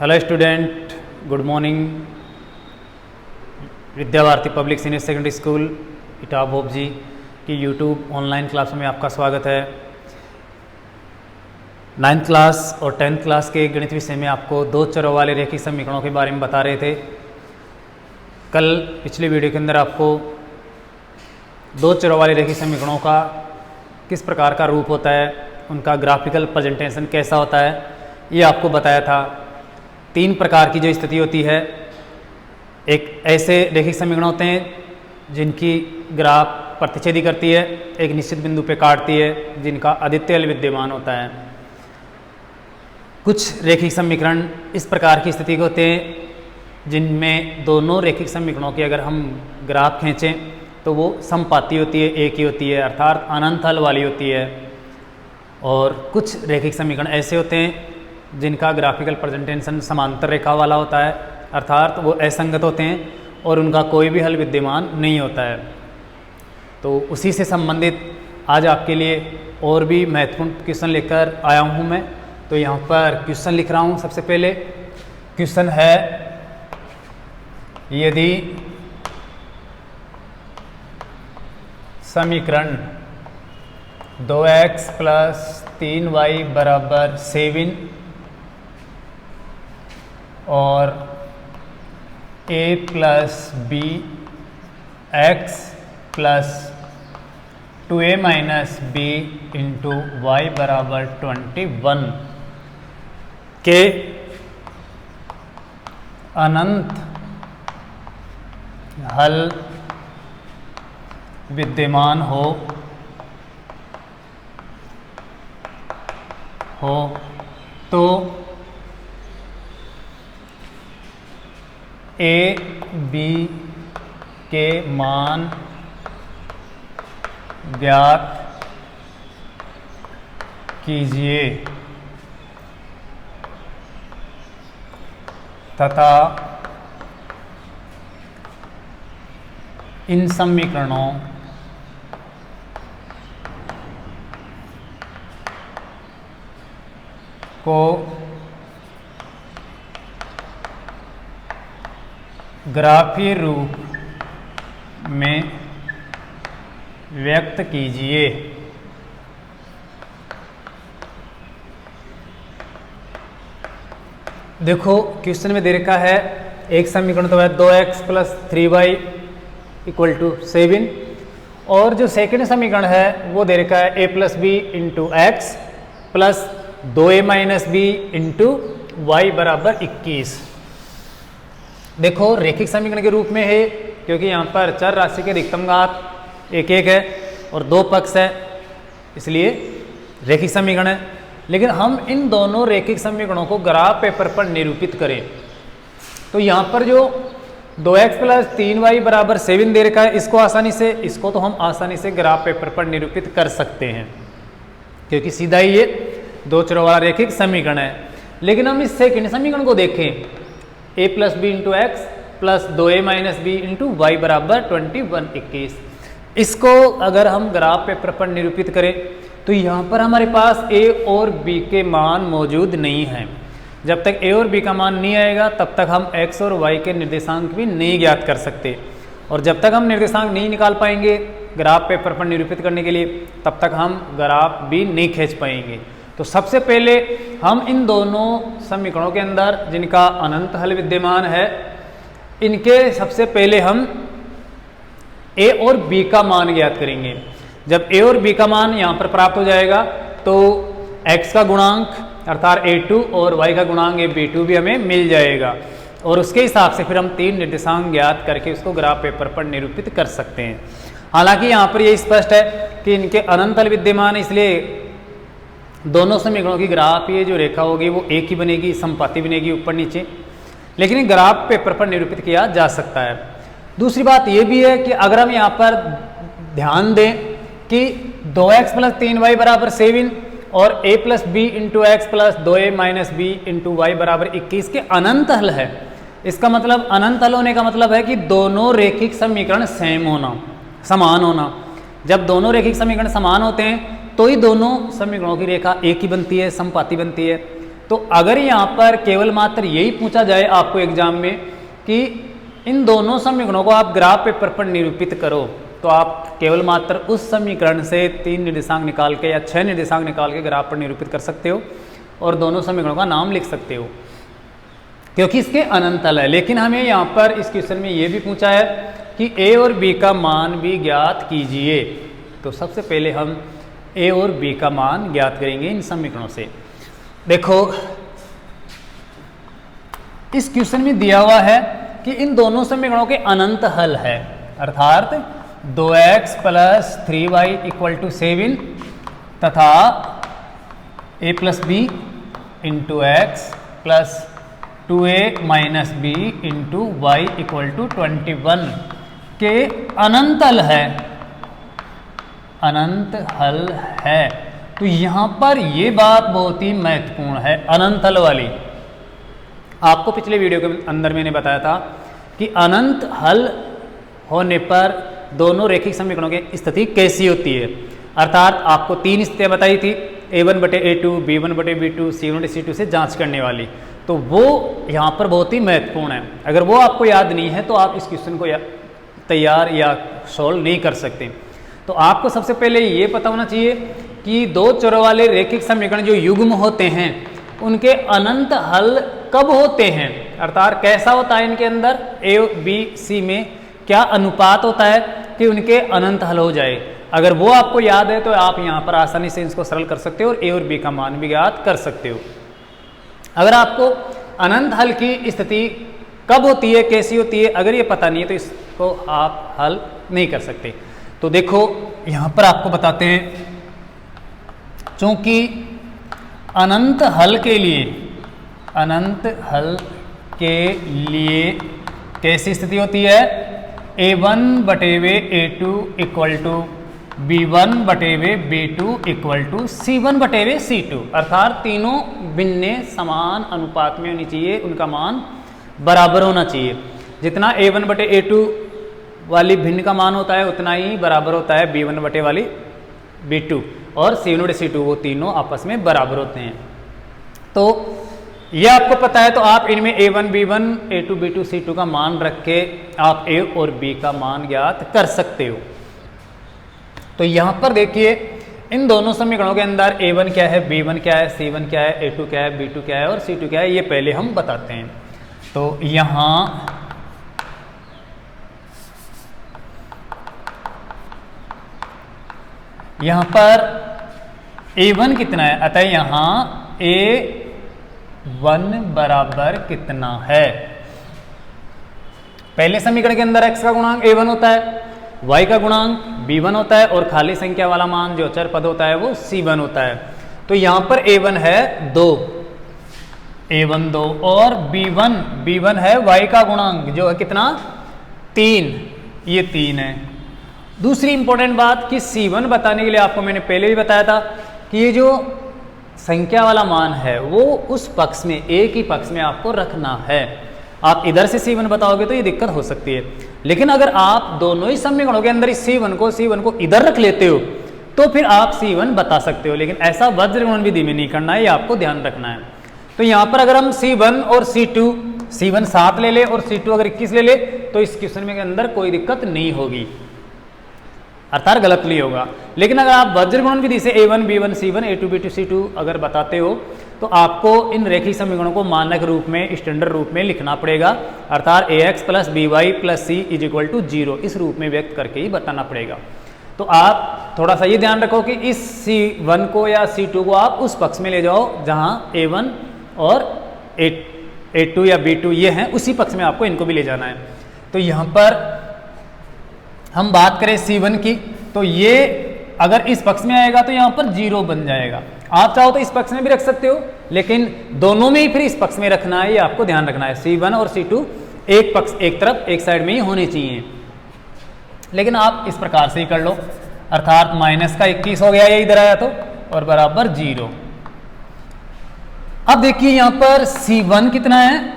Hello student, good morning. Vidya Bharati public senior secondary school Etawah Bhopji की YouTube online class में आपका स्वागत है। 9th क्लास और 10th क्लास के गणित विषय में आपको दो चरों वाले रैखिक समीकरणों के बारे में बता रहे थे। कल पिछले वीडियो के अंदर आपको दो चरों वाले रैखिक समीकरणों का किस प्रकार का रूप होता है, उनका ग्राफिकल प्रेजेंटेशन कैसा होता है, ये आपको बताया था। तीन प्रकार की जो स्थिति होती है, एक ऐसे रैखिक समीकरण होते हैं जिनकी ग्राफ प्रतिच्छेदी करती है, एक निश्चित बिंदु पे काटती है, जिनका अद्वितीय विद्यमान होता है। कुछ रैखिक समीकरण इस प्रकार की स्थिति के होते हैं जिनमें दोनों रैखिक समीकरणों की अगर हम ग्राफ खींचें तो वो समपाती होती है, एक ही होती है, अर्थात अनंत हल वाली होती है। और कुछ रैखिक समीकरण ऐसे होते हैं जिनका ग्राफिकल प्रेजेंटेशन समांतर रेखा वाला होता है, अर्थात वो असंगत होते हैं और उनका कोई भी हल विद्यमान नहीं होता है। तो उसी से संबंधित आज आपके लिए और भी महत्वपूर्ण क्वेश्चन लेकर आया हूँ मैं। तो यहाँ पर क्वेश्चन लिख रहा हूँ। सबसे पहले क्वेश्चन है, यदि समीकरण 2x + 3y = 7 और a + b x + 2a - b × y = 21 के अनंत हल विद्यमान हो तो a b के मान ज्ञात कीजिए तथा इन समीकरणों को ग्राफीय रूप में व्यक्त कीजिए। देखो क्वेश्चन में दे रखा है एक समीकरण तो है 2x + 3y = 7 और जो सेकंड समीकरण है वो दे रखा है a + b × x + 2a - b × y = 21। देखो रैखिक समीकरण के रूप में है क्योंकि यहाँ पर चर राशि के अधिकतम घात 1 है और दो पक्ष है, इसलिए रैखिक समीकरण है। लेकिन हम इन दोनों रैखिक समीकरणों को ग्राफ पेपर पर निरूपित करें तो यहाँ पर जो 2x + 3y = 7 दे रखा है, इसको तो हम आसानी से ग्राफ पेपर पर निरूपित कर सकते हैं क्योंकि सीधा ही ये दो चरों वाला रैखिक समीकरण है। लेकिन हम इस सेकंड समीकरण को देखें, a + b × x + 2a - b × y = 21। इसको अगर हम ग्राफ पेपर पर निरूपित करें तो यहाँ पर हमारे पास a और b के मान मौजूद नहीं हैं। जब तक a और b का मान नहीं आएगा तब तक हम x और y के निर्देशांक भी नहीं ज्ञात कर सकते, और जब तक हम निर्देशांक नहीं निकाल पाएंगे ग्राफ पेपर पर निरूपित करने के लिए तब तक हम ग्राफ भी नहीं खींच पाएंगे। तो सबसे पहले हम इन दोनों समीकरणों के अंदर जिनका अनंत हल विद्यमान है, इनके सबसे पहले हम a और b का मान ज्ञात करेंगे। जब a और b का मान यहाँ पर प्राप्त हो जाएगा तो x का गुणांक अर्थात a2 और y का गुणांक b2 भी हमें मिल जाएगा, और उसके हिसाब से फिर हम तीन निर्देशांक ज्ञात करके उसको ग्राफ पेपर पर निरूपित कर सकते हैं। हालांकि यहाँ पर यह स्पष्ट है कि इनके अनंत हल विद्यमान है, इसलिए दोनों समीकरणों की ग्राफ ये जो रेखा होगी वो एक ही बनेगी, समपाती बनेगी ऊपर नीचे, लेकिन ग्राफ पेपर पर निरूपित किया जा सकता है। दूसरी बात ये भी है कि अगर हम यहाँ पर ध्यान दें कि 2x + 3y = 7 और a + b × x + 2a - b × y = 21 के अनंत हल है। इसका मतलब अनंत हल होने का मतलब है कि दोनों रैखिक समीकरण समान होना। जब दोनों रैखिक समीकरण समान होते हैं तो ही दोनों समीकरणों की रेखा एक ही बनती है, समपाती बनती है। तो अगर यहाँ पर केवल मात्र यही पूछा जाए आपको एग्जाम में कि इन दोनों समीकरणों को आप ग्राफ पेपर पर निरूपित करो, तो आप केवल मात्र उस समीकरण से 3 निर्देशांक निकाल के या 6 निर्देशांक निकाल के ग्राफ पर निरूपित कर सकते हो और दोनों समीकरणों का नाम लिख सकते हो, क्योंकि इसके अनंत हल है। लेकिन हमें यहाँ पर इस क्वेश्चन में ये भी पूछा है कि a और b का मान भी ज्ञात कीजिए। तो सबसे पहले हम a और b का मान ज्ञात करेंगे इन समीकरणों से। देखो इस क्वेश्चन में दिया हुआ है कि इन दोनों समीकरणों के अनंत हल है, अर्थात 2x plus 3y equal to 7 तथा a plus B into X plus 2a minus B into Y equal to 21 के अनंत हल है, अनंत हल है। तो यहाँ पर ये बात बहुत ही महत्वपूर्ण है, अनंत हल वाली। आपको पिछले वीडियो के अंदर मैंने बताया था कि अनंत हल होने पर दोनों रेखिक समीकरणों की स्थिति कैसी होती है, अर्थात आपको 3 स्थितियाँ बताई थी, a1 बटे a2, b1 बटे b2, c1 बटे c2 से जांच करने वाली। तो वो यहाँ पर बहुत ही महत्वपूर्ण है। अगर वो आपको याद नहीं है तो आप इस क्वेश्चन को तैयार या सॉल्व नहीं कर सकते। तो आपको सबसे पहले ये पता होना चाहिए कि दो चरों वाले रेखिक समीकरण जो युग्म होते हैं उनके अनंत हल कब होते हैं, अर्थात कैसा होता है इनके अंदर a, b, c में क्या अनुपात होता है कि उनके अनंत हल हो जाए। अगर वो आपको याद है तो आप यहाँ पर आसानी से इसको सरल कर सकते हो और a और b का मान भी ज्ञात कर सकते हो। अगर आपको अनंत हल की स्थिति कब होती है, कैसी होती है, अगर ये पता नहीं है तो इसको आप हल नहीं कर सकते। तो देखो यहाँ पर आपको बताते हैं, चूंकि अनंत हल के लिए, अनंत हल के लिए कैसी स्थिति होती है, a1 बटे वे a2 इक्वल टू b1 बटे वे b2 इक्वल टू c1 बटे वे c2, अर्थात तीनों भिन्नें समान अनुपात में होनी चाहिए, उनका मान बराबर होना चाहिए। जितना a1 बटे a2 वाली भिन्न का मान होता है उतना ही बराबर होता है b1 बटे वाली b2, और c1 बटे c2 वो तीनों आपस में बराबर होते हैं। तो ये आपको पता है तो आप इनमें a1 b1 a2 b2 c2 का मान रख के आप a और b का मान ज्ञात कर सकते हो। तो यहाँ पर देखिए इन दोनों समीकरणों के अंदर a1 क्या है, b1 क्या है, c1 क्या है, a2 क्या है, b2 क्या है और c2 क्या है, ये पहले हम बताते हैं। तो यहाँ पर a1 कितना है, अतः यहाँ a1 बराबर कितना है, पहले समीकरण के अंदर x का गुणांक a1 होता है, y का गुणांक b1 होता है और खाली संख्या वाला मान जो अचर पद होता है वो c1 होता है। तो यहाँ पर a1 है 2, a1 2 और b1 है y का गुणांक जो है कितना 3, ये 3 है। दूसरी इंपॉर्टेंट बात कि c1 बताने के लिए आपको मैंने पहले भी बताया था कि ये जो संख्या वाला मान है वो उस पक्ष में, एक ही पक्ष में आपको रखना है। आप इधर से c1 बताओगे तो ये दिक्कत हो सकती है, लेकिन अगर आप दोनों ही समीकरणों के अंदर इस c1 को इधर रख लेते हो तो फिर आप c1 बता सकते हो, लेकिन ऐसा वज्रगुणन विधि में नहीं करना है, ये आपको ध्यान रखना है। तो यहाँ पर अगर हम c1 और c1 7 ले ले और c2 अगर 21 ले ले तो इस क्वेश्चन में के अंदर कोई दिक्कत नहीं होगी, अर्थात गलत नहीं होगा। लेकिन अगर आप वज्रगुणन विधि से a1 b1 c1 a2 b2 c2 अगर बताते हो तो आपको इन रेखिक समीकरणों को मानक रूप में, स्टैंडर्ड रूप में लिखना पड़ेगा, अर्थात ax plus by plus c is equal to 0 इस रूप में व्यक्त करके ही बताना पड़ेगा। तो आप थोड़ा सा ये ध्यान रखो कि इस c1 को या c2 को आप उस पक्ष में ले जाओ जहां a1 और a2 या b2 ये हैं, उसी पक्ष में आपको इनको भी ले जाना है। तो यहाँ पर हम बात करें c1 की, तो ये अगर इस पक्ष में आएगा तो यहाँ पर 0 बन जाएगा। आप चाहो तो इस पक्ष में भी रख सकते हो, लेकिन दोनों में ही फिर इस पक्ष में रखना है, ये आपको ध्यान रखना है। c1 और c2 एक पक्ष, एक तरफ, एक साइड में ही होने चाहिए। लेकिन आप इस प्रकार से ही कर लो, अर्थात माइनस का 21 हो गया ये इधर आया तो, और बराबर 0। अब देखिए यहाँ पर c1 कितना है,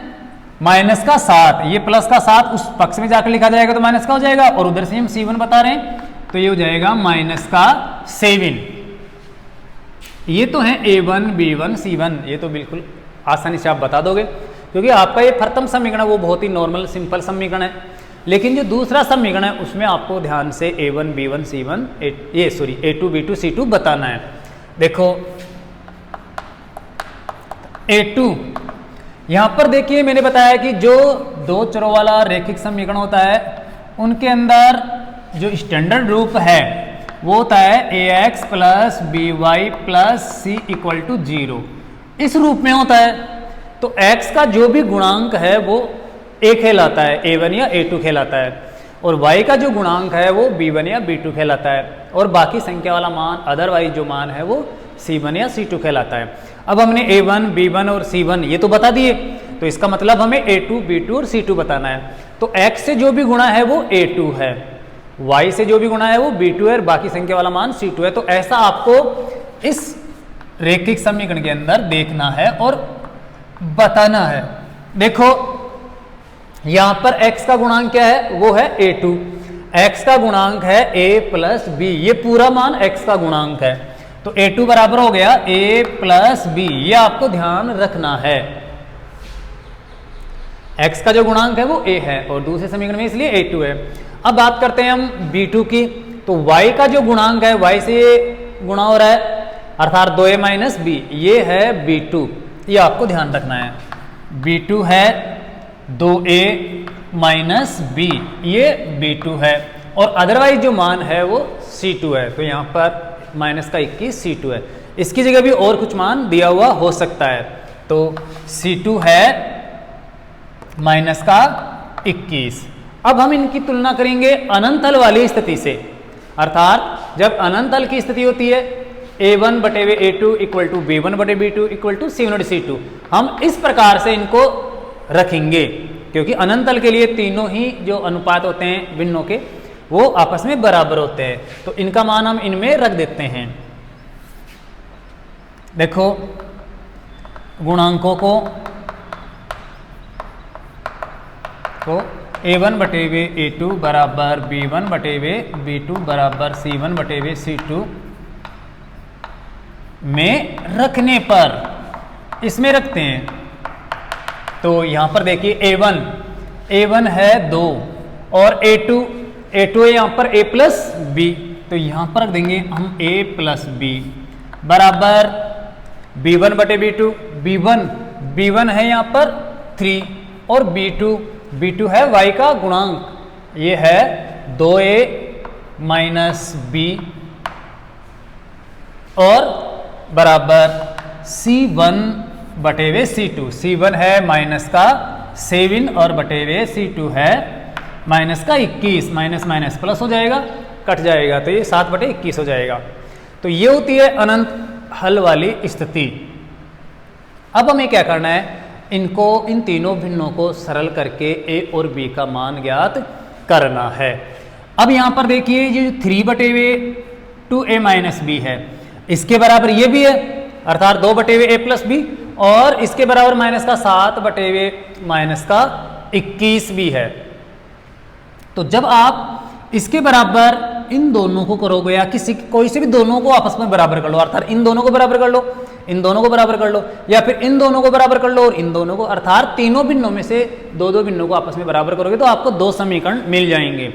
माइनस का 7, ये प्लस का 7 उस पक्ष में जाकर लिखा जाएगा तो माइनस का हो जाएगा, और उधर से हम c1 बता रहे हैं तो ये हो जाएगा माइनस का 7। ये तो है a1 b1 c1, ये तो बिल्कुल आसानी से आप बता दोगे, क्योंकि आपका ये प्रथम समीकरण है वो बहुत ही नॉर्मल सिंपल समीकरण है, लेकिन जो दूसरा समीकरण है उसमें आपको ध्यान से A1 B1 C1 A2 B2 C2 बताना है। देखो A2 यहां पर देखिए मैंने बताया कि जो दो चरों वाला रैखिक समीकरण होता है उनके अंदर जो स्टैंडर्ड रूप है वो होता है ax plus by plus c equal to 0। इस रूप में होता है तो x का जो भी गुणांक है वो a कहलाता है, a1 या a2 कहलाता है, और y का जो गुणांक है वो b1 या b2 कहलाता है, और बाकी संख्या वाला मान अदरवाइज जो मान है वो c1 या c2 कहलाता है। अब हमने a1 b1 और c1 ये तो बता दिए, तो इसका मतलब हमें a2 b2 और c2 बताना है। तो x से जो भी गुणा है वो a2 है, y से जो भी गुणा है वो b2 है, और बाकी संख्या वाला मान c2 है। तो ऐसा आपको इस रैखिक समीकरण के अंदर देखना है और बताना है। देखो यहां पर x का गुणांक क्या है, वो है a2, x का गुणांक है a प्लस b, ये पूरा मान x का गुणांक है, तो a2 बराबर हो गया a प्लस b, ये आपको ध्यान रखना है। x का जो गुणांक है वो a है और दूसरे समीकरण में इसलिए a2 है। अब बात करते हैं हम b2 की, तो y का जो गुणांक है y से गुणा हो रहा है अर्थात 2a माइनस b, ये है b2, ये आपको ध्यान रखना है। b2 है 2a माइनस b, ये b2 है, और अदरवाइज जो मान है वो c2 है, तो यहाँ पर माइनस का 21 c2 है। इसकी जगह भी और कुछ मान दिया हुआ हो सकता है, तो c2 है माइनस का 21। अब हम इनकी तुलना करेंगे अनंतल वाली स्थिति से, अर्थात जब अनंतल की स्थिति होती है a1 बटे a2 इक्वल टू b1 बटे b2 इक्वल टू c1 बटे c2, हम इस प्रकार से इनको रखेंगे, क्योंकि अनंतल के लिए तीनों ही जो अनुपात होते हैं भिन्नों के वो आपस में बराबर होते हैं, तो इनका मान हम इनमें रख देते हैं। देखो गुणांकों को तो a1 बटे a2 बराबर b1 बटे b2 बराबर c1 बटे c2 में रखने पर इसमें रखते हैं, तो यहां पर देखिए a1 है 2 और a2 है यहां पर a प्लस b, तो यहां पर रख देंगे हम a प्लस b बराबर b1 बटे b2, b1 है यहां पर 3 और b2 है y का गुणांक, ये है 2a माइनस b और बराबर c1 बटे c2, c1 है माइनस का 7 और बटे c2 है माइनस का 21, माइनस माइनस प्लस हो जाएगा, कट जाएगा, तो ये 7 बटे 21 हो जाएगा। तो ये होती है अनंत हल वाली स्थिति। अब हमें क्या करना है, इनको इन तीनों भिन्नों को सरल करके a और b का मान ज्ञात करना है। अब यहां पर देखिए ये 3 बटे 2a माइनस b है, इसके बराबर ये भी है अर्थात 2 बटे a प्लस b, और इसके बराबर माइनस का 7 बटे माइनस का 21 भी है। तो जब आप इसके बराबर इन दोनों को करोगे या कोई से भी दोनों को आपस में बराबर कर लो, अर्थात इन दोनों को बराबर कर लो, इन दोनों को बराबर कर लो, या फिर इन दोनों को बराबर कर लो और इन दोनों को, अर्थात तीनों भिन्नों में से दो भिन्नों को आपस में बराबर करोगे तो आपको 2 समीकरण मिल जाएंगे।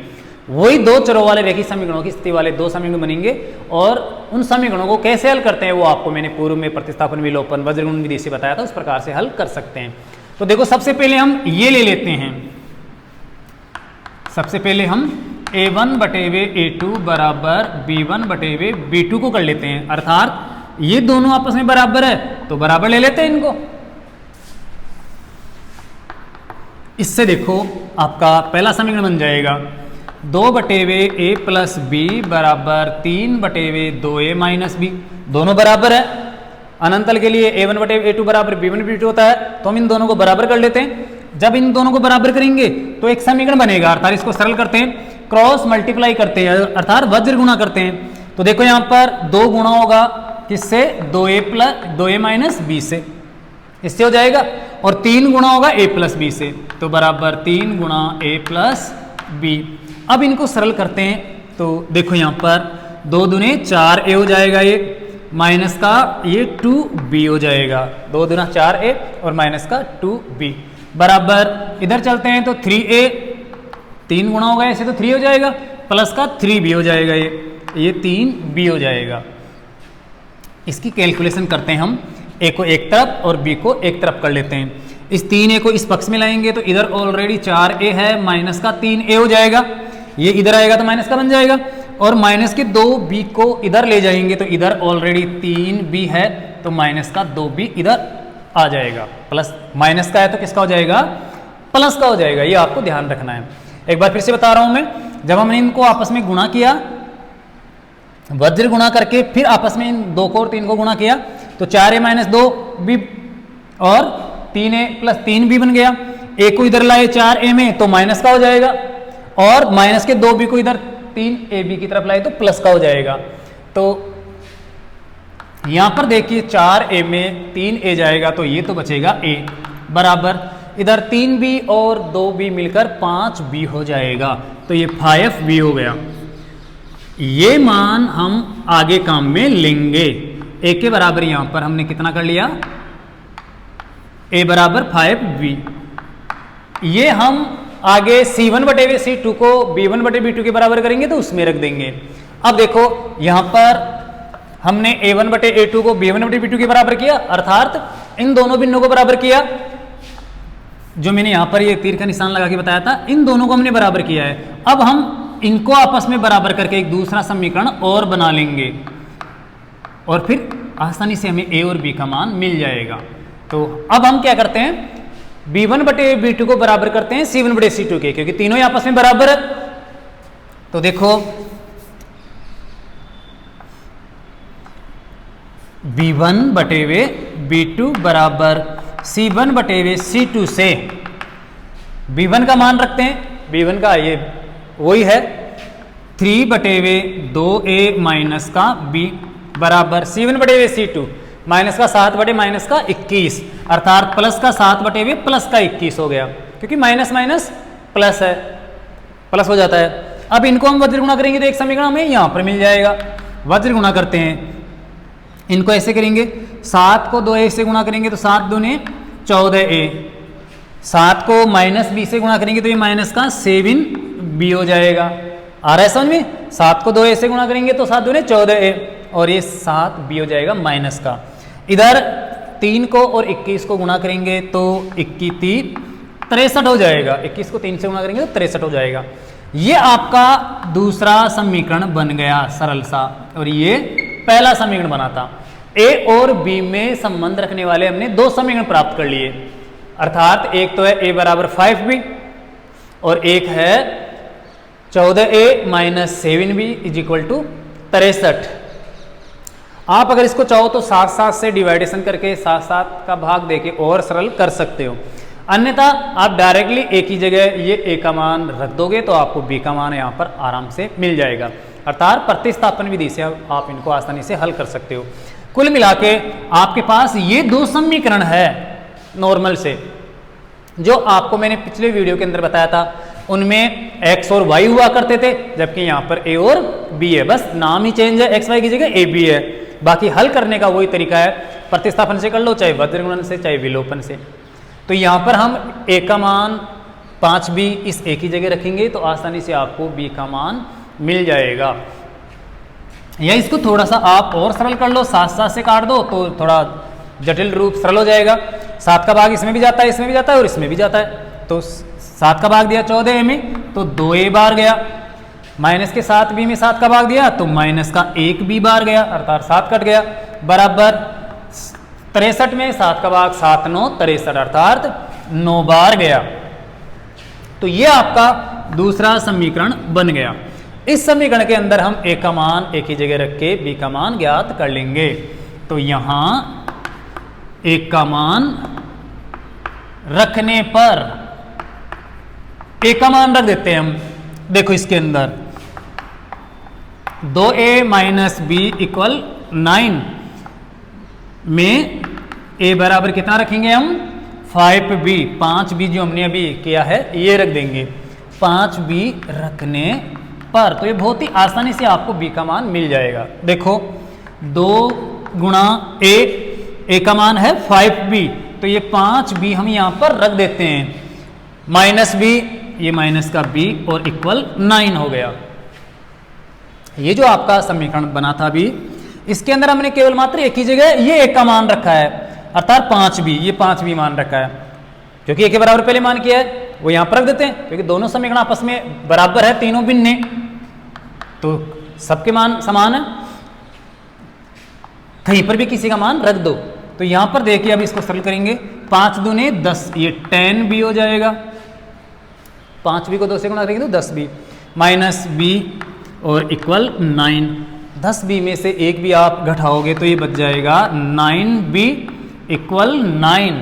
वही 2 चरों वाले रैखिक समीकरणों की स्थिति वाले 2 समीकरण बनेंगे, और उन समीकरणों को कैसे हल करते हैं वो आपको मैंने पूर्व में प्रतिस्थापन विलोपन वज्रगुणन विधि से बताया था, उस प्रकार से हल कर सकते हैं। तो देखो सबसे पहले हम ये ले लेते हैं, सबसे पहले हम a1 बटे a2 बराबर b1 बटे b2 को कर लेते हैं, अर्थात ये दोनों आपस में बराबर है तो बराबर ले लेते हैं इनको। इससे देखो आपका पहला समीकरण बन जाएगा 2 बटे a प्लस b बराबर 3 बटे 2a माइनस b, दोनों बराबर है। अनंतल के लिए a1 बटे a2 बराबर b1 b2 होता है, तो हम इन दोनों को बराबर कर लेते हैं। जब इन दोनों को बराबर करेंगे तो एक समीकरण बनेगा, अर्थात इसको सरल करते हैं, क्रॉस मल्टीप्लाई करते हैं, अर्थात वज्र गुणा करते हैं। तो देखो यहाँ पर 2 गुणा होगा किससे, 2a माइनस b से, इससे हो जाएगा, और 3 गुणा होगा a प्लस b से, तो बराबर 3 गुणा a प्लस b। अब इनको सरल करते हैं, तो देखो यहाँ पर 2 दूने 4a हो जाएगा ये, माइनस का ये 2b हो जाएगा, 2 दूना 4a और माइनस का 2b बराबर इधर चलते हैं तो 3a 3 गुना होगा ऐसे तो 3 हो जाएगा, प्लस का 3b हो जाएगा, ये 3b हो जाएगा। इसकी कैलकुलेशन करते हैं हम, a को एक तरफ और b को एक तरफ कर लेते हैं। इस 3a को इस पक्ष में लाएंगे तो इधर ऑलरेडी 4a है, माइनस का 3a हो जाएगा, ये इधर आएगा तो माइनस का बन जाएगा, और माइनस के 2b को इधर ले जाएंगे तो इधर ऑलरेडी 3b है तो माइनस का 2b इधर आ जाएगा, प्लस माइनस का है तो किसका हो जाएगा, प्लस का हो जाएगा। ये आपको ध्यान रखना है। एक बार फिर से बता रहा हूं मैं, जब हमने इनको आपस में गुणा किया, वज्र गुणा करके फिर आपस में इन 2 को और 3 को गुणा किया तो 4a माइनस 2b और 3a प्लस 3b बन गया। a को इधर लाए 4a में तो माइनस का हो जाएगा, और माइनस के 2b को इधर 3ab की तरफ लाए तो प्लस का हो जाएगा। तो यहां पर देखिए 4a में 3a जाएगा तो ये तो बचेगा a बराबर इधर 3b और 2b मिलकर 5b हो जाएगा, तो ये 5b हो गया। ये मान हम आगे काम में लेंगे। a के बराबर यहां पर हमने कितना कर लिया, a बराबर 5b। ये हम आगे c1/c2 को b1/b2 के बराबर करेंगे तो उसमें रख देंगे। अब देखो यहां पर हमने a1/a2 को b1/b2 के बराबर किया, अर्थात इन दोनों बिंदुओं को बराबर किया, जो मैंने यहां पर ये तीर का निशान लगा के बताया था, इन दोनों को हमने बराबर किया है। अब हम इनको आपस में बराबर करके एक दूसरा समीकरण और बना लेंगे और फिर आसानी से हमें a और b का मान मिल जाएगा। तो अब हम क्या करते हैं, b1/b2 को बराबर करते हैं c1/c2 के, क्योंकि तीनों ही आपस में बराबर है। तो देखो b1/b2 बराबर c1/c2 से b1 का मान रखते हैं, b1 का ये वही है 3/2a माइनस का b बराबर c1/c2 माइनस का 7/-21, अर्थात प्लस का 7/2 प्लस का 21 हो गया, क्योंकि माइनस माइनस प्लस है, प्लस हो जाता है। अब इनको हम वज्र गुणा करेंगे तो एक समीकरण हमें यहां पर मिल जाएगा। वज्र गुणा करते हैं, इनको ऐसे करेंगे, 7 को 2a से गुणा करेंगे तो 7 दूने 14a, 7 को माइनस b से गुणा करेंगे तो ये माइनस का 7b हो जाएगा। आ रहा है समझ में, 7 को 2a से गुणा करेंगे तो 7 दूने 14a और ये 7b हो जाएगा माइनस का। इधर 3 को और 21 को गुणा करेंगे तो 21 63 हो जाएगा, 21 को 3 से गुणा करेंगे तो 63 हो जाएगा। ये आपका दूसरा समीकरण बन गया सरल सा, और ये पहला समीकरण बना था। a और b में संबंध रखने वाले हमने 2 समीकरण प्राप्त कर लिए, अर्थात एक तो है a बराबर 5b और एक है 14a minus 7b is equal to 63। आप अगर इसको चाहो तो 7 से डिवाइडेशन करके 7 का भाग देके और सरल कर सकते हो, अन्यथा आप डायरेक्टली a की जगह ये a का मान रख दोगे तो आपको b का मान यहाँ पर आराम से मिल जाएगा, अर्थात प्रतिस्थापन विधि से आप इनको आसानी से हल कर सकते हो। कुल मिला के आपके पास ये 2 समीकरण है नॉर्मल से, जो आपको मैंने पिछले वीडियो के अंदर बताया था, उनमें x और y हुआ करते थे, जबकि यहाँ पर a और b है, बस नाम ही चेंज है, x y की जगह a b है। बाकी हल करने का वही तरीका है, प्रतिस्थापन से कर लो, चाहे वज्र गुणन से चाहे विलोपन से। तो यहाँ पर हम a का मान 5b इस a की जगह रखेंगे तो आसानी से आपको b का मान मिल जाएगा। या इसको थोड़ा सा आप और सरल कर लो, 7 से काट दो तो थोड़ा जटिल रूप सरल हो जाएगा। 7 का भाग इसमें भी जाता है, इसमें भी जाता है और इसमें भी जाता है। तो 7 का भाग दिया 14a में तो 2a बार गया, माइनस के 7b में 7 का भाग दिया तो माइनस का 1b बार गया, अर्थात 7 कट गया, बराबर 63 में 7 का भाग 7 9 63, अर्थात 9 बार गया। तो ये आपका दूसरा समीकरण बन गया। इस समीकरण के अंदर हम a का मान a की जगह रख के b का मान ज्ञात कर लेंगे। तो यहां a का मान रखने पर a का मान रख देते हैं हम। देखो इसके अंदर 2a माइनस b इक्वल 9 में a बराबर कितना रखेंगे हम 5b, 5b जो हमने अभी किया है ये रख देंगे। 5b रखने पर तो ये बहुत ही आसानी से आपको b का मान मिल जाएगा। देखो 2 गुणा ए का मान है 5b, तो ये 5b हम यहां पर रख देते हैं, माइनस b, ये माइनस का b और इक्वल 9 हो गया। ये जो आपका समीकरण बना था अभी, इसके अंदर हमने केवल मात्र एक ही जगह ये एक का मान रखा है, अर्थात 5b, ये 5b मान रखा है, क्योंकि एक के बराबर पहले मान किया है वो यहां पर रख देते हैं, क्योंकि दोनों समीकरण आपस में बराबर है, तीनों भिन्न है, तो सबके मान समान है, कहीं पर भी किसी का मान रख दो। तो यहां पर देखिए अब इसको सरल करेंगे, 5 दूने 10, ये 10b हो जाएगा, 5b को 2 से गुणा करेंगे तो 10b माइनस b और इक्वल 9। 10b में से एक भी आप घटाओगे तो ये बच जाएगा 9b इक्वल 9।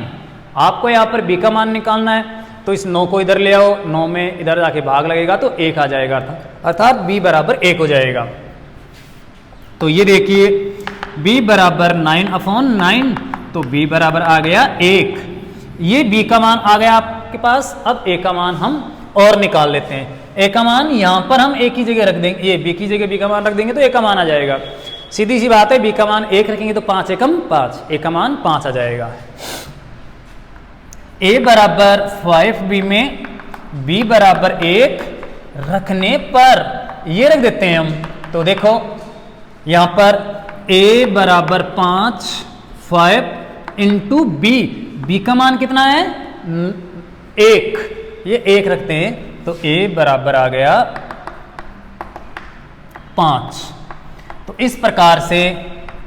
आपको यहाँ पर b का मान निकालना है, तो इस 9 को इधर ले आओ, 9 में इधर जाके भाग लगेगा तो 1 आ जाएगा, अर्थात b बराबर 1 हो जाएगा। तो ये देखिए b बराबर 9/9, तो b बराबर आ गया 1। ये b का मान आ गया आपके पास। अब a का मान हम और निकाल लेते हैं। a का मान यहां पर हम एक ही जगह रख देंगे, ये b की जगह b का मान रख देंगे तो a का मान आ जाएगा। सीधी सी बात है, b का मान 1 रखेंगे तो 5 एकम 5, a का मान 5 आ जाएगा। a बराबर 5b में b बराबर 1 रखने पर ये रख देते हैं हम, तो देखो यहां पर a बराबर 5 इंटू b का मान कितना है 1, ये 1 रखते हैं तो a बराबर आ गया 5। तो इस प्रकार से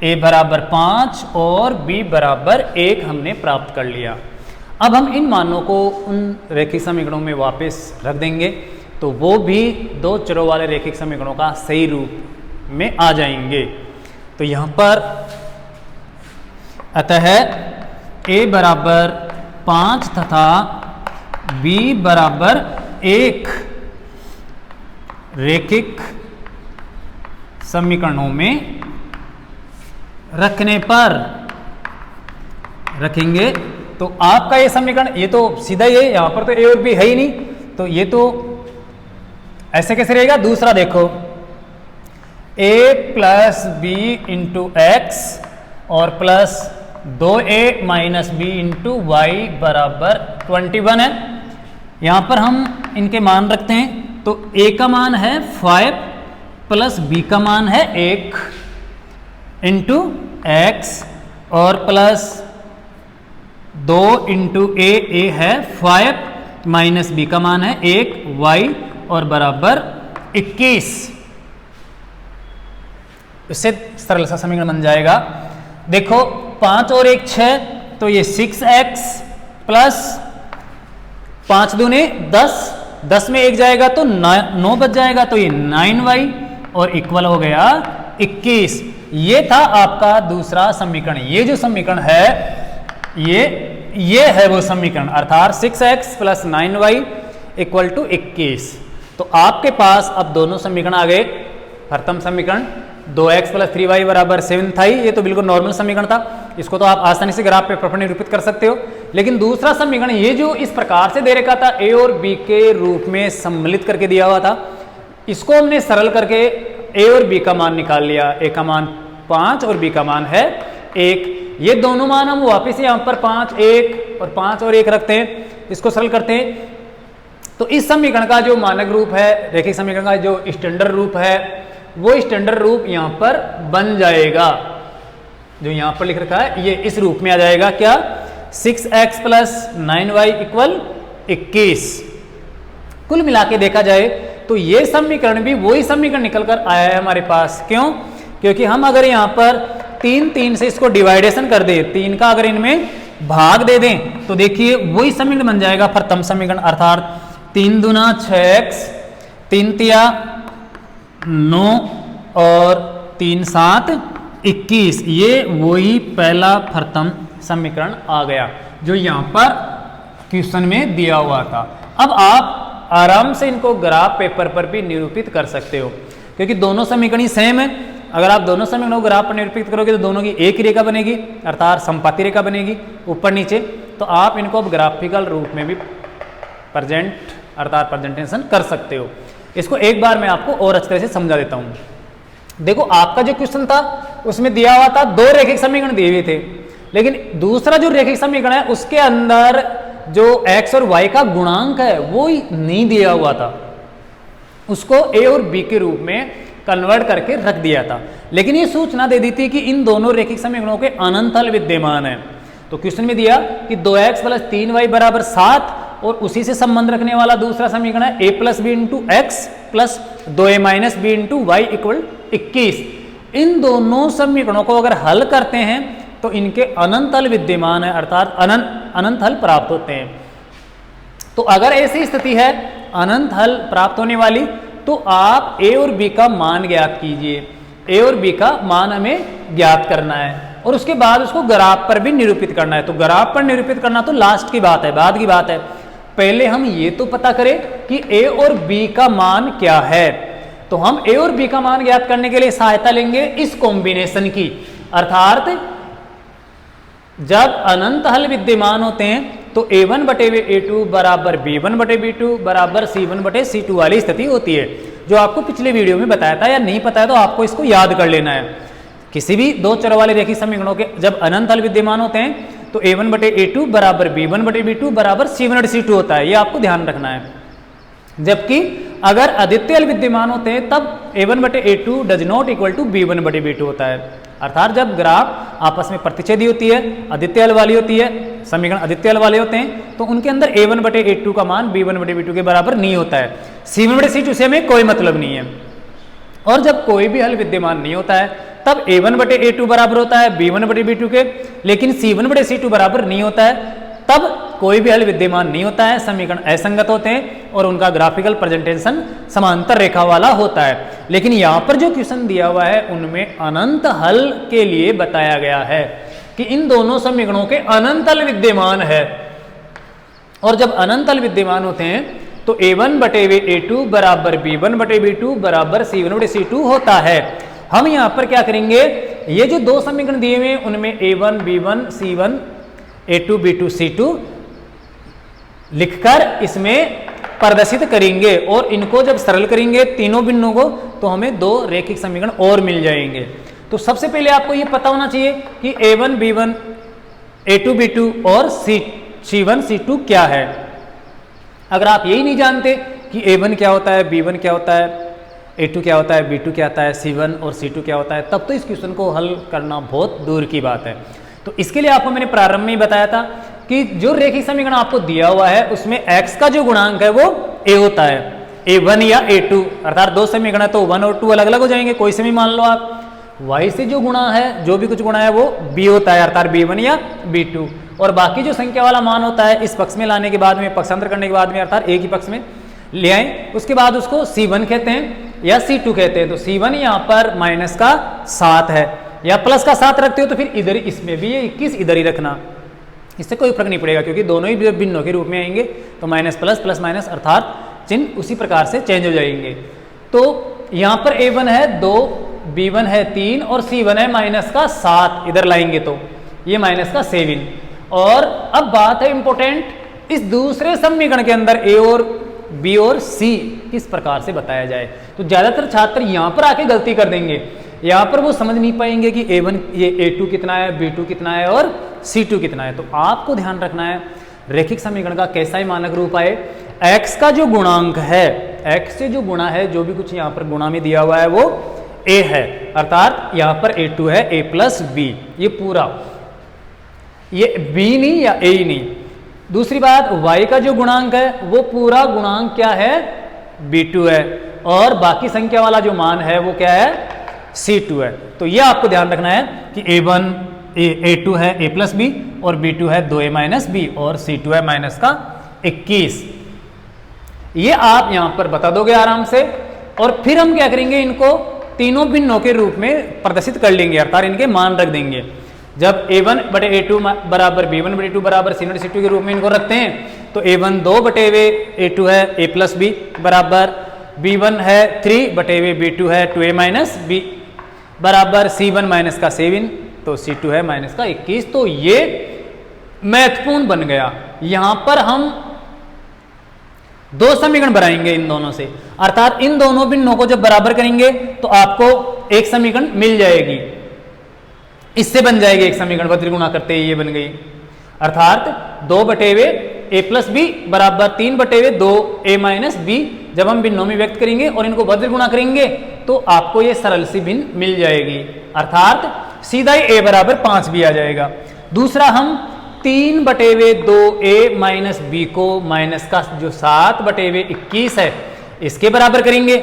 a बराबर 5 और b बराबर 1 हमने प्राप्त कर लिया। अब हम इन मानों को उन रैखिक समीकरणों में वापस रख देंगे तो वो भी दो चरों वाले रैखिक समीकरणों का सही रूप में आ जाएंगे। तो यहां पर अतः a बराबर 5 तथा b बराबर 1 रैखिक समीकरणों में रखने पर रखेंगे तो आपका ये समीकरण, ये तो सीधा ही है, यहां पर तो a और b है ही नहीं, तो ये तो ऐसे कैसे रहेगा। दूसरा देखो a plus B into X और plus 2a minus B into Y बराबर 21 है। यहां पर हम इनके मान रखते हैं, तो a का मान है 5 प्लस b का मान है 1 इंटू एक्स और प्लस 2 इंटू ए है 5 माइनस b का मान है 1 y और बराबर 21। इससे सरल सा समीकरण बन जाएगा। देखो 5 और 1 6, तो ये 6x प्लस 5 दूने 10, 10 में 1 जाएगा तो 9 बच जाएगा, तो ये 9y और इक्वल हो गया 21। ये था आपका दूसरा समीकरण। ये जो समीकरण है ये है वो समीकरण, अर्थात 6x plus 9y equal to 21। तो आपके पास अब दोनों समीकरण आ गए। प्रथम समीकरण 2x प्लस 3y बराबर 7 था, ये तो बिल्कुल नॉर्मल समीकरण था, इसको तो आप आसानी से ग्राफ पे प्रॉपर निरूपित कर सकते हो। लेकिन दूसरा समीकरण ये जो इस प्रकार से दे रखा था, a और b के रूप में सम्मिलित करके दिया हुआ था, इसको हमने सरल करके a और b का मान निकाल लिया। a का मान 5 और b का मान है 1। ये दोनों मान हम वापस यहाँ पर 5 1 और 5 और 1 रखते हैं, इसको सरल करते हैं। तो इस समीकरण का जो मानक रूप है, रैखिक समीकरण का जो स्टैंडर्ड रूप है, वो स्टैंडर्ड रूप यहाँ पर बन जाएगा। जो यहाँ पर लिख रखा है ये इस रूप में आ जाएगा, क्या 6x प्लस 9y इक्वल 21। कुल मिला के देखा जाए तो ये समीकरण भी वही समीकरण निकल कर आया है हमारे पास। क्यों? क्योंकि हम अगर यहाँ पर 3 से इसको डिवाइडेशन कर दें, 3 का अगर इनमें भाग दे दें तो देखिए वही समीकरण बन जाएगा प्रथम समीकरण, अर्थात 3 दूना 6x, 3 तिया 9 और 3 7 21। ये वही पहला प्रथम समीकरण आ गया जो यहाँ पर क्वेश्चन में दिया हुआ था। अब आप आराम से इनको ग्राफ पेपर पर भी निरूपित कर सकते हो, क्योंकि दोनों समीकरण ही सेम है। अगर आप दोनों समीकरणों को ग्राफ पर निरूपित करोगे तो दोनों की एक ही रेखा बनेगी, अर्थात समपाती रेखा बनेगी ऊपर नीचे। तो आप इनको अब ग्राफिकल रूप में भी प्रेजेंट अर्थात प्रेजेंटेशन कर सकते हो। इसको एक बार मैं आपको और अच्छी तरह से समझा देता हूँ। देखो आपका जो क्वेश्चन था उसमें दिया हुआ था, दो रेखिक समीकरण दिए हुए थे, लेकिन दूसरा जो रेखिक समीकरण है उसके अंदर जो x और y का गुणांक है वो नहीं दिया हुआ था, उसको a और b के रूप में कन्वर्ट करके रख दिया था, लेकिन ये सूचना दे दी थी कि इन दोनों रेखिक समीकरणों के अनंत हल विद्यमान है। तो क्वेश्चन में दिया कि 2x प्लस 3y बराबर 7 और उसी से संबंध रखने वाला दूसरा समीकरण है a plus B into X plus 2a minus B into Y equal 21। इन दोनों समीकरणों को अगर हल करते हैं तो इनके अनंत हल विद्यमान है, अर्थात अनंत हल प्राप्त होते हैं। तो अगर ऐसी स्थिति है अनंत हल प्राप्त होने वाली, तो आप a और b का मान ज्ञात कीजिए। a और b का मान हमें ज्ञात करना है और उसके बाद उसको ग्राफ पर भी निरूपित करना है। तो ग्राफ पर निरूपित करना तो लास्ट की बात है, बाद की बात है। पहले हम ये तो पता करें कि a और b का मान क्या है। तो हम a और b का मान ज्ञात करने के लिए सहायता लेंगे इस कॉम्बिनेशन की, अर्थात जब अनंत हल विद्यमान होते हैं तो a1 बटे a2 बराबर b1 बटे b2 बराबर c1 बटे c2 वाली स्थिति होती है, जो आपको पिछले वीडियो में बताया था, या नहीं पता है तो आपको इसको याद कर लेना है। किसी भी दो चर वाले रेखिक समीकरणों के जब अनंत हल विद्यमान होते हैं तो a1 बटे a2 बराबर b1 बटे b2 बराबर c1 बटे c2 होता है, ये आपको ध्यान रखना है। जबकि अगर अद्वितीय हल विद्यमान होते हैं तब a1 बटे a2 does not equal to b1 बटे b2 होता है, अर्थात जब ग्राफ आपस में प्रतिच्छेदी होती है, अद्वितीय हल वाली होती है, समीकरण अद्वितीय हल वाले होते हैं, तो उनके अंदर a1 बटे a2 का मान b1 बटे b2 के बराबर नहीं होता है। c1 बटे c2 से हमें कोई मतलब नहीं है। और जब कोई भी हल विद्यमान नहीं होता है तब a1 बटे a2 बराबर होता है b1 बटे b2 के, लेकिन c1 बटे c2 बराबर नहीं होता है, तब कोई भी हल विद्यमान नहीं होता है, समीकरण असंगत होते हैं और उनका ग्राफिकल प्रेजेंटेशन समांतर रेखा वाला होता है। लेकिन यहाँ पर जो क्वेश्चन दिया हुआ है उनमें अनंत हल के लिए बताया गया है कि इन दोनों समीकरणों के अनंत हल विद्यमान है। और जब अनंत हल विद्यमान होते हैं तो a1 बटे a2 बराबर b1 बटे b2 बराबर c1 बटे c2 होता है। हम यहाँ पर क्या करेंगे, ये जो दो समीकरण दिए हुए हैं उनमें a1 b1 c1 a2 b2 c2 लिखकर इसमें प्रदर्शित करेंगे और इनको जब सरल करेंगे तीनों बिंदुओं को तो हमें दो रेखिक समीकरण और मिल जाएंगे। तो सबसे पहले आपको ये पता होना चाहिए कि a1 b1 a2 b2 और c1 c2 क्या है। अगर आप यही नहीं जानते कि a1 क्या होता है, b1 क्या होता है, a2 क्या होता है, b2 क्या होता है, c1 और c2 क्या होता है, तब तो इस क्वेश्चन को हल करना बहुत दूर की बात है। तो इसके लिए आपको मैंने प्रारंभ में ही बताया था कि जो रेखिक समीकरण आपको दिया हुआ है उसमें x का जो गुणांक है वो a होता है, a1 या a2, अर्थात दो समीकरण है तो 1 और 2 अलग अलग हो जाएंगे, कोई से भी मान लो आप। y से जो गुणा है, जो भी कुछ गुणा है वो b होता है, अर्थात b1 या b2, और बाकी जो संख्या वाला मान होता है इस पक्ष में लाने के बाद में, पक्षांतर करने के बाद में, अर्थात a की पक्ष में ले आए, उसके बाद उसको c1 कहते हैं या c2 कहते हैं। तो c1 यहाँ पर माइनस का 7 है या प्लस का 7 रखते हो तो फिर इधर इसमें भी ये 21 इधर ही रखना, इससे कोई फर्क नहीं पड़ेगा क्योंकि दोनों ही भिन्नों के रूप में आएंगे तो माइनस प्लस प्लस माइनस अर्थात चिन्ह उसी प्रकार से चेंज हो जाएंगे। तो यहाँ पर a1 है 2, b1 है 3 और c1 है माइनस का 7, इधर लाएंगे तो ये माइनस का 7। और अब बात है इंपॉर्टेंट, इस दूसरे समीकरण के अंदर a और b और c किस प्रकार से बताया जाए। तो ज्यादातर छात्र यहाँ पर आके गलती कर देंगे, यहाँ पर वो समझ नहीं पाएंगे कि a1 ये a2 कितना है, b2 कितना है और c2 कितना है। तो आपको ध्यान रखना है रेखिक समीकरण का कैसा ही मानक रूप आए, x का जो गुणांक है, x से जो गुणा है, जो भी कुछ यहाँ पर गुणा में दिया हुआ है वो a है, अर्थात यहाँ पर a2 है a प्लस b, ये पूरा, ये b नहीं या a ही नहीं। दूसरी बात, y का जो गुणांक है वो पूरा गुणांक क्या है, b2 है, और बाकी संख्या वाला जो मान है वो क्या है, c2 है। तो ये आपको ध्यान रखना है कि a2 है a प्लस बी और b2 है 2a माइनस बी और c2 है माइनस का 21। ये आप यहां पर बता दोगे आराम से, और फिर हम क्या करेंगे, इनको तीनों भिन्नों के रूप में प्रदर्शित कर लेंगे, अर्थात इनके मान रख देंगे। जब a1 बटे a2 बराबर b1 बटे a2 बराबर c1 बटे c2 के रूप में इनको रखते हैं तो a1 2 बटे a2 है a प्लस बी बराबर b1 है 3 बटे b2 है 2a माइनस बी बराबर c1 माइनस का 7 तो c2 है माइनस का 21। तो ये महत्वपूर्ण बन गया। यहां पर हम दो समीकरण बनाएंगे इन दोनों से, अर्थात इन दोनों भिन्नों को जब बराबर करेंगे तो आपको एक समीकरण मिल जाएगी। इससे बन जाएगी एक समीकरण, वज्र गुणा करते ही ये बन गई, अर्थात 2/a + b बराबर 3/2 a - b। जब हम भिन्नों में व्यक्त करेंगे और इनको वज्र गुणा करेंगे तो आपको ये सरल सी भिन्न मिल जाएगी, अर्थात सीधा ही a बराबर 5 भी आ जाएगा। दूसरा हम 3/2a - b को माइनस का जो 7/21 है इसके बराबर करेंगे,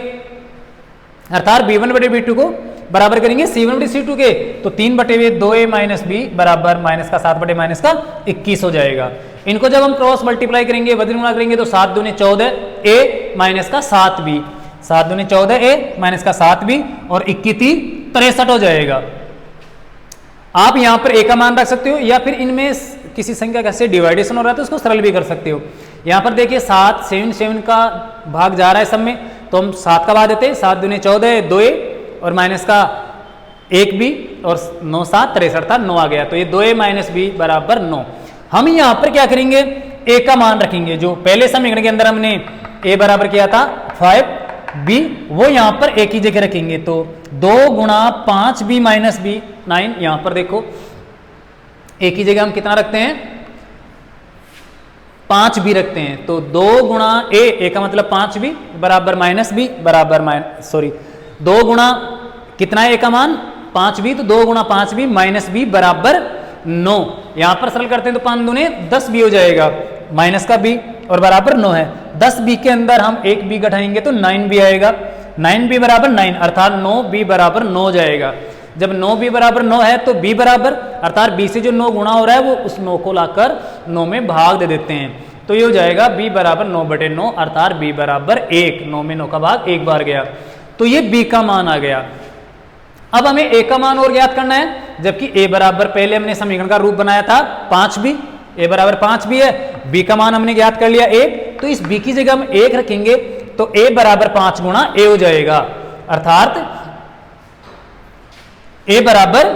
अर्थात b1/b2 को बराबर करेंगे c1/c2 के, तो 3/2a - b बराबर माइनस का 7/-21 हो जाएगा। इनको जब हम क्रॉस मल्टीप्लाई करेंगे, वज्र गुणा करेंगे तो 7 दूनी 14 a माइनस का 7b, 7 दूनी 14 a माइनस का 7b और 21 63 हो जाएगा। आप यहां पर a का मान रख सकते हो या फिर इनमें किसी संख्या का से डिवाइडेशन हो रहा है तो उसको सरल भी कर सकते हो। यहां पर देखिए 7 7 का भाग जा रहा है सब में, तो हम 7 का भाग देते हैं, 7 दूनी 14 2a और माइनस का 1b और 9 7 63 अर्थात 9 आ गया, तो ये 2a - b बराबर 9। हम यहाँ पर क्या करेंगे, a का मान रखेंगे, जो पहले समीकरण के अंदर हमने a बराबर किया था 5b, वो यहाँ पर a की जगह रखेंगे, तो 2 गुणा 5b - b 9। यहाँ पर देखो a की जगह हम कितना रखते हैं, 5b रखते हैं, तो 2 गुणा a का मतलब 5b बराबर -b बराबर 2 गुणा कितना है a का मान 5b, तो 2 गुणा 5b - b बराबर 9। यहां पर सरल करते हैं तो 5 दूने 10b हो जाएगा, माइनस का b और बराबर 9 है। 10b के अंदर हम 1b घटाएंगे तो 9b आएगा, 9b बराबर 9 अर्थात 9b बराबर 9 हो जाएगा। जब 9b बराबर 9 है तो b बराबर अर्थात b से जो 9 गुणा हो रहा है वो उस 9 को लाकर 9 में भाग दे देते हैं, तो ये हो जाएगा b बराबर 9/9 अर्थात b बराबर 1, 9 में 9 का भाग एक बार गया, तो ये b का मान आ गया। अब हमें a का मान और ज्ञात करना है, जबकि a बराबर पहले हमने समीकरण का रूप बनाया था 5b, a बराबर 5b है, b का मान हमने ज्ञात कर लिया 1, तो इस b की जगह हम 1 रखेंगे तो a बराबर 5 गुणा a हो जाएगा, अर्थात a बराबर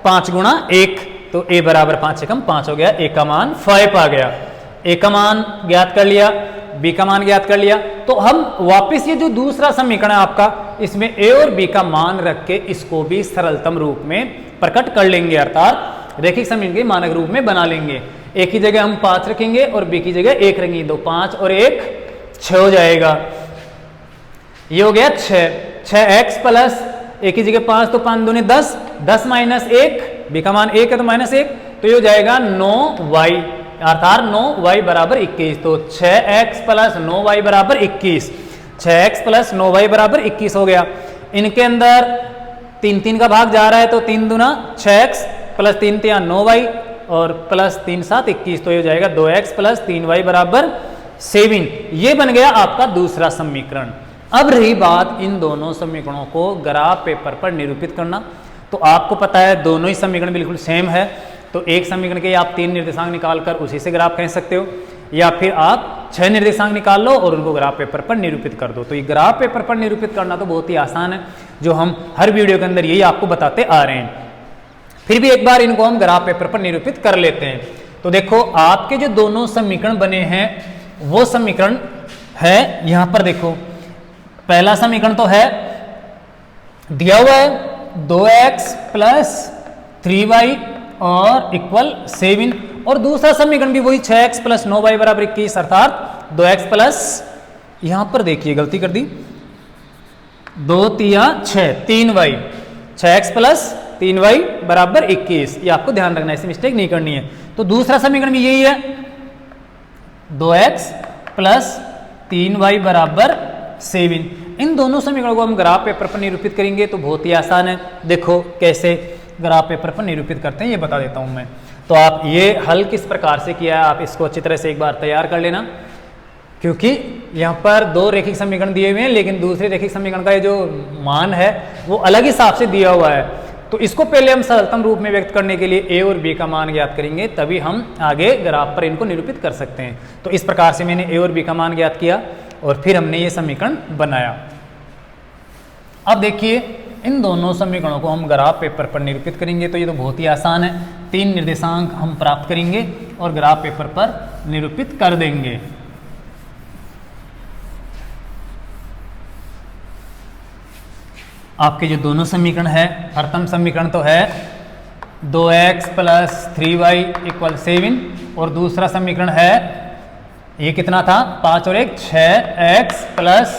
5 गुणा 1, तो a बराबर 5 से कम 5 हो गया, a का मान 5 आ गया। a का मान ज्ञात कर लिया, b का मान ज्ञात कर लिया, तो हम वापस ये जो दूसरा समीकरण है आपका, इसमें a और b का मान रख के इसको भी सरलतम रूप में प्रकट कर लेंगे, अर्थात रैखिक समीकरण के मानक रूप में बना लेंगे। a की जगह हम 5 रखेंगे और b की जगह 1 रखेंगे, तो 5 और 1 6 हो जाएगा। ये हो गया 6x प्लस a की जगह 5 तो 5 दूनी 10, 10 - 1, b का मान 1 है तो -1, तो ये हो जाएगा 9y अर्थात 9y बराबर 21, तो 6x प्लस 9y बराबर 21, 6x प्लस 9y बराबर 21 हो गया। इनके अंदर 3 3 का भाग जा रहा है, तो 3 दूना 6x प्लस 3 3 9y और प्लस 3 7 21, तो ये हो जाएगा 2x प्लस 3y बराबर 7। ये बन गया आपका दूसरा समीकरण। अब रही बात इन दोनों समीकरणों को ग्राफ पेपर पर निरूपित करना, तो आपको पता है दोनों ही समीकरण बिल्कुल सेम है, तो एक समीकरण के आप 3 निर्देशांक निकालकर उसी से ग्राफ कह सकते हो, या फिर आप 6 निर्देशांक निकाल लो और उनको ग्राफ पेपर पर निरूपित कर दो। तो ये ग्राफ पेपर पर निरूपित करना तो बहुत ही आसान है, जो हम हर वीडियो के अंदर यही आपको बताते आ रहे हैं। फिर भी एक बार इनको हम ग्राफ पेपर पर निरूपित कर लेते हैं। तो देखो आपके जो दोनों समीकरण बने हैं वो समीकरण है, यहां पर देखो पहला समीकरण तो है दिया हुआ है 2x प्लस 3y और इक्वल 7, और दूसरा समीकरण भी वही 6x प्लस 9y बराबर 21 अर्थात 2x प्लस, यहां पर देखिए गलती कर दी, 2 3 6 3y, 6x प्लस 3y बराबर 21, ये आपको ध्यान रखना है, ऐसी मिस्टेक नहीं करनी है। तो दूसरा समीकरण भी यही है 2x प्लस 3y बराबर 7। इन दोनों समीकरणों को हम ग्राफ पेपर पर निरूपित करेंगे तो बहुत ही आसान है। देखो कैसे ग्राफ पेपर पर निरूपित करते हैं ये बता देता हूं मैं। तो आप ये हल किस प्रकार से किया है आप इसको अच्छी तरह से एक बार तैयार कर लेना, क्योंकि यहाँ पर 2 रैखिक समीकरण दिए हुए हैं लेकिन दूसरे रैखिक समीकरण का ये जो मान है वो अलग हिसाब से दिया हुआ है। तो इसको पहले हम सरलतम रूप में व्यक्त करने के लिए a और b का मान ज्ञात करेंगे, तभी हम आगे ग्राफ पर इनको निरूपित कर सकते हैं। तो इस प्रकार से मैंने a और b का मान ज्ञात किया और फिर हमने ये समीकरण बनाया। अब देखिए इन दोनों समीकरणों को हम ग्राफ पेपर पर निरूपित करेंगे, तो ये तो बहुत ही आसान है। 3 निर्देशांक हम प्राप्त करेंगे और ग्राफ पेपर पर निरूपित कर देंगे। आपके जो दोनों समीकरण है, प्रथम समीकरण तो है 2x प्लस 3y इक्वल 7, और दूसरा समीकरण है ये कितना था 5 और 1 6x प्लस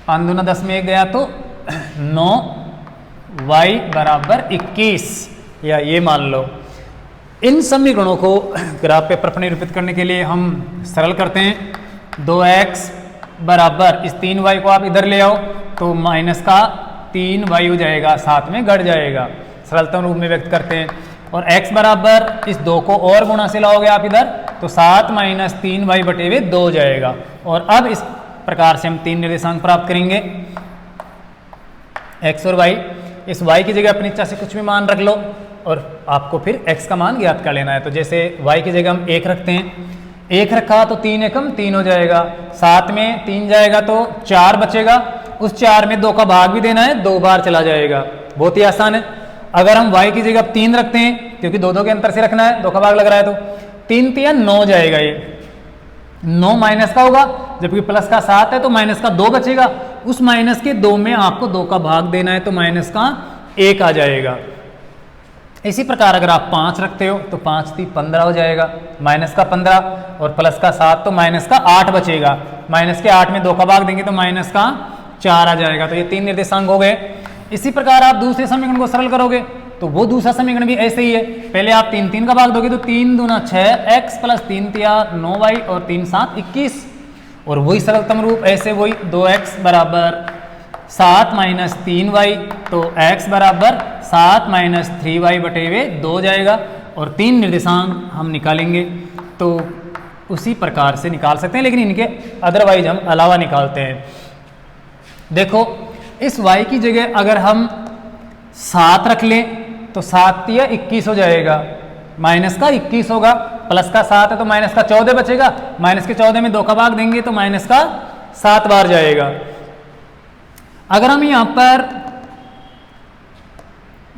5 दूना 10 में 1 गया तो 9y बराबर 21, या ये मान लो। इन समीकरणों को ग्राफ पेपर पर निरूपित करने के लिए हम सरल करते हैं। 2x बराबर इस 3y को आप इधर ले आओ तो माइनस का 3y हो जाएगा, साथ में घट जाएगा, सरलतम रूप में व्यक्त करते हैं। और x बराबर इस 2 को और गुणा से लाओगे आप इधर तो 7 माइनस 3y बटे हुए 2 हो जाएगा। और अब इस प्रकार से हम 3 निर्देशांक प्राप्त करेंगे, x और y। इस y की जगह अपनी इच्छा से कुछ भी मान रख लो और आपको फिर x का मान ज्ञात कर लेना है। तो जैसे y की जगह हम 1 रखते हैं, 1 रखा तो 3 एकम 3 हो जाएगा, 7 में 3 जाएगा तो 4 बचेगा, उस 4 में 2 का भाग भी देना है, 2 बार चला जाएगा, बहुत ही आसान है। अगर हम y की जगह 3 रखते हैं, क्योंकि 2 के अंतर से रखना है, 2 का भाग लग रहा है, तो 3 3 9 जाएगा, ये 9 माइनस का होगा, जबकि प्लस का 7 है तो माइनस का 2 बचेगा, उस माइनस के 2 में आपको 2 का भाग देना है तो माइनस का 1 आ जाएगा। इसी प्रकार अगर आप 5 रखते हो तो 5 3 15 हो जाएगा, माइनस का 15 और प्लस का 7 तो माइनस का 8 बचेगा, माइनस के 8 में 2 का भाग देंगे तो माइनस का 4 आ जाएगा। तो ये 3 निर्देशांक हो गए। इसी प्रकार आप दूसरे समीकरण को सरल करोगे तो वो दूसरा समीकरण भी ऐसे ही है। पहले आप 3 3 का भाग दोगे तो 3 दूना 6x प्लस 3 तिया 9y और 3 7 21, और वही सरलतम रूप ऐसे वही 2x बराबर 7 माइनस 3y, तो x बराबर 7 माइनस 3y बटे हुए 2 हो जाएगा। और 3 निर्देशांक हम निकालेंगे तो उसी प्रकार से निकाल सकते हैं, लेकिन इनके अदरवाइज हम अलावा निकालते हैं। देखो इस y की जगह अगर हम 7 रख लें तो 7 तिया 21 हो जाएगा, माइनस का 21 होगा, प्लस का 7 है तो माइनस का 14 बचेगा, माइनस के 14 में 2 का भाग देंगे तो माइनस का 7 बार जाएगा। अगर हम यहां पर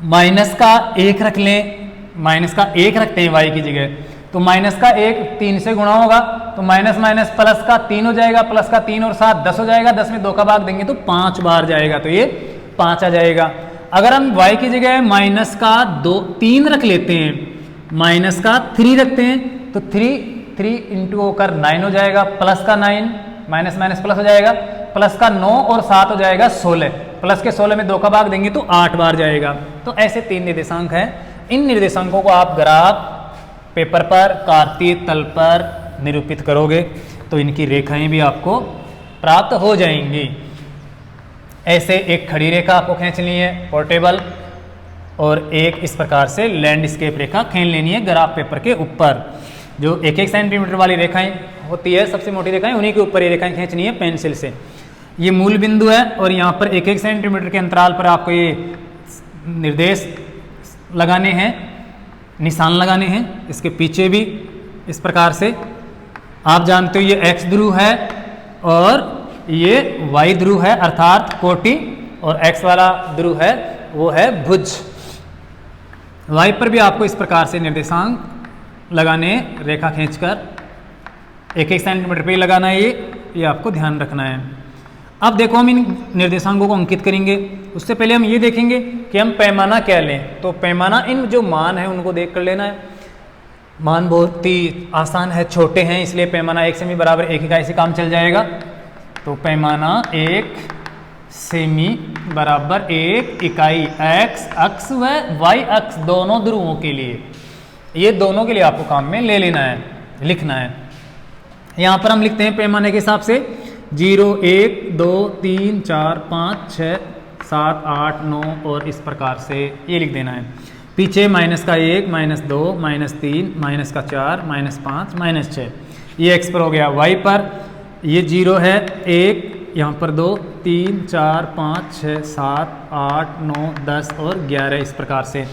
माइनस का 1 रख लें, माइनस का 1 रखते हैं y की जगह, तो माइनस का 1 3 से गुणा होगा तो माइनस माइनस प्लस का 3 हो जाएगा, प्लस का 3 और 7 10 हो जाएगा, 10 में 2 का भाग देंगे तो 5 बार जाएगा, तो ये 5 आ जाएगा। अगर हम y की जगह माइनस का 3 रख लेते हैं, माइनस का 3 रखते हैं तो 3 इंटू होकर 9 हो जाएगा, प्लस का 9 माइनस माइनस प्लस हो जाएगा, प्लस का 9 और 7 हो जाएगा 16, प्लस के 16 में 2 का भाग देंगे तो 8 बार जाएगा। तो ऐसे 3 निर्देशांक हैं। इन निर्देशांकों को आप ग्राफ पेपर पर कार्तीय तल पर निरूपित करोगे तो इनकी रेखाएं भी आपको प्राप्त हो जाएंगी। ऐसे एक खड़ी रेखा आपको खींचनी है पोर्टेबल, और एक इस प्रकार से लैंडस्केप रेखा खींच लेनी है ग्राफ पेपर के ऊपर। जो 1-1 सेंटीमीटर वाली रेखाएं होती है, सबसे मोटी रेखाएं, उन्हीं के ऊपर ये रेखाएं खींचनी है पेंसिल से। ये मूल बिंदु है और यहाँ पर 1-1 सेंटीमीटर के अंतराल पर आपको ये निर्देश लगाने हैं, निशान लगाने हैं। इसके पीछे भी इस प्रकार से आप जानते हो ये x ध्रुव है और ये y ध्रुव है अर्थात कोटि, और x वाला ध्रुव है वो है भुज। y पर भी आपको इस प्रकार से निर्देशांक लगाने, रेखा खींचकर 1-1 सेंटीमीटर पे ही लगाना है, ये आपको ध्यान रखना है। अब देखो हम इन निर्देशांकों को अंकित करेंगे, उससे पहले हम ये देखेंगे कि हम पैमाना क्या लें। तो पैमाना इन जो मान है उनको देख कर लेना है। मान बहुत ही आसान है, छोटे हैं, इसलिए पैमाना 1 सेमी बराबर 1 इकाई से काम चल जाएगा। तो पैमाना 1 सेमी बराबर 1 इकाई x अक्ष व y अक्ष दोनों ध्रुवों के लिए, ये दोनों के लिए आपको काम में ले लेना है, लिखना है। यहाँ पर हम लिखते हैं पैमाने के हिसाब से 0 1 2 3 4 5 6 7 8 9 और इस प्रकार से ये लिख देना है। पीछे माइनस का 1 माइनस 2 माइनस 3 माइनस का 4 माइनस 5 माइनस 6, ये x पर हो गया। y पर ये 0 है, 1 यहाँ पर 2 3 4 5 6 7 8 9 10 और 11 इस प्रकार से,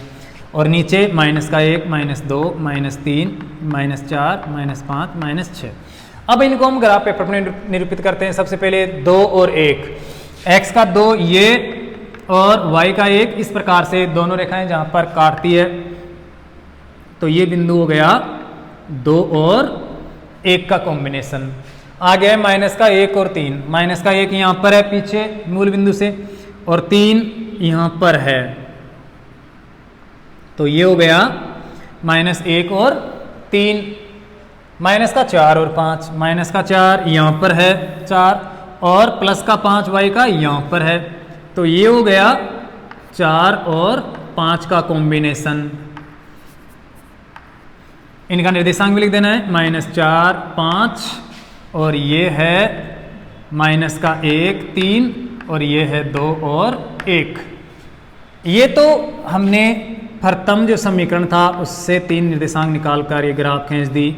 और नीचे माइनस का 1 minus 2 minus 3 minus 4 minus 5 minus 6। अब इनको हम ग्राफ पेपर में निरूपित करते हैं। सबसे पहले 2 और 1, x का 2 ये और y का 1, इस प्रकार से दोनों रेखाएं जहां पर काटती है तो ये बिंदु हो गया 2 और 1 का कॉम्बिनेशन। आ गया माइनस का 1 और 3, माइनस का 1 यहाँ पर है पीछे मूल बिंदु से और 3 यहाँ पर है। तो ये हो गया -1 और 3, माइनस का 4 और 5, माइनस का 4 यहाँ पर है 4 और प्लस का 5 y का यहाँ पर है, तो ये हो गया 4 और 5 का कॉम्बिनेशन। इनका निर्देशांक भी लिख देना है -4 5 और ये है माइनस का 1 3 और ये है 2 और 1। ये तो हमने प्रथम जो समीकरण था उससे 3 निर्देशांक निकालकर ये ग्राफ खींच दी।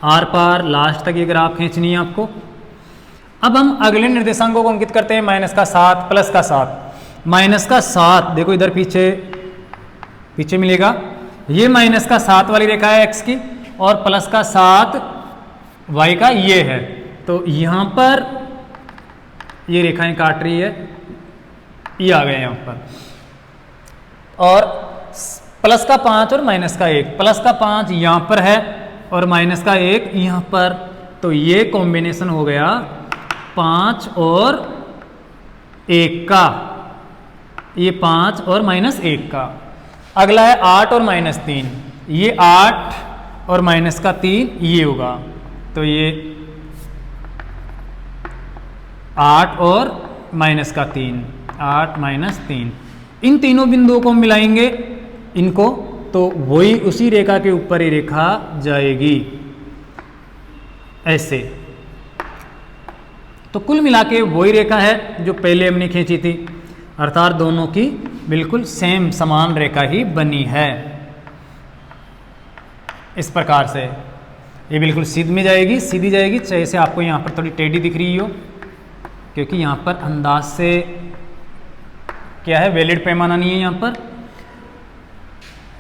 आर पार लास्ट तक ये ग्राफ खींचनी है आपको। अब हम अगले निर्देशांकों को अंकित करते हैं, माइनस का 7 प्लस का 7। माइनस का 7 देखो इधर पीछे मिलेगा, ये माइनस का 7 वाली रेखा है x की और प्लस का 7 y का ये है, तो यहाँ पर ये रेखाएं काट रही है, ये आ गए यहाँ पर। और प्लस का 5 और माइनस का 1, प्लस का 5 यहाँ पर है और माइनस का 1 यहाँ पर, तो ये कॉम्बिनेशन हो गया 5 और 1 का, ये 5 और -1 का। अगला है 8 और -3, ये 8 और माइनस का 3 ये होगा, तो ये 8 और माइनस का 3, 8 -3, इन तीनों बिंदुओं को मिलाएंगे इनको, तो वही उसी रेखा के ऊपर ही रेखा जाएगी ऐसे। तो कुल मिला के वही रेखा है जो पहले हमने खींची थी, अर्थात दोनों की बिल्कुल सेम समान रेखा ही बनी है। इस प्रकार से ये बिल्कुल सीधी जाएगी, चाहे से आपको यहाँ पर थोड़ी टेढ़ी दिख रही हो, क्योंकि यहाँ पर अंदाज से क्या है, वैलिड पैमाना नहीं है। यहाँ पर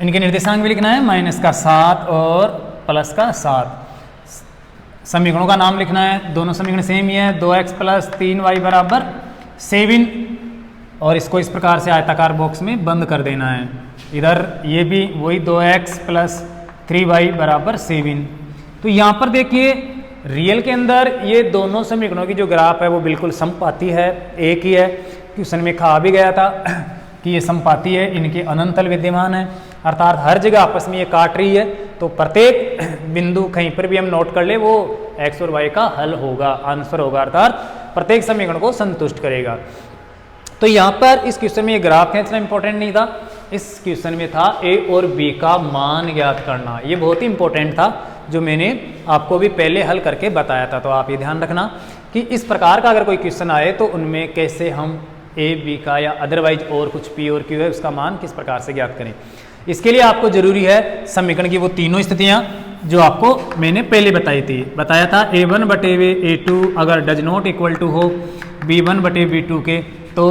इनके निर्देशांक भी लिखना है, माइनस का 7 और प्लस का 7। समीकरणों का नाम लिखना है, दोनों समीकरण सेम ही है, 2x + 3y = 7, और इसको इस प्रकार से आयताकार बॉक्स में बंद कर देना है। इधर ये भी वही 2x + 3y = 7। तो यहाँ पर देखिए रियल के अंदर ये दोनों समीकरणों की जो ग्राफ है वो बिल्कुल समपाती है, एक ही है। क्वेश्चन में कहा भी गया था कि ये समपाती है, इनके अनंतल विद्यमान है, अर्थात हर जगह आपस में ये काट रही है। तो प्रत्येक बिंदु कहीं पर भी हम नोट कर ले वो x और y का हल होगा, आंसर होगा, अर्थात प्रत्येक समीकरण को संतुष्ट करेगा। तो यहाँ पर इस क्वेश्चन में ये ग्राफ खींचना इंपॉर्टेंट नहीं था, इस क्वेश्चन में था a और b का मान ज्ञात करना। ये बहुत ही इंपॉर्टेंट था जो मैंने आपको भी पहले हल करके बताया था। तो आप ये ध्यान रखना कि इस प्रकार का अगर कोई क्वेश्चन आए तो उनमें कैसे हम a b का या अदरवाइज और कुछ p और q है उसका मान किस प्रकार से ज्ञात करें। इसके लिए आपको जरूरी है समीकरण की वो तीनों स्थितियां जो आपको मैंने पहले बताया था a1 बटे a2 अगर डज नॉट इक्वल टू हो b1 बटे b2 के तो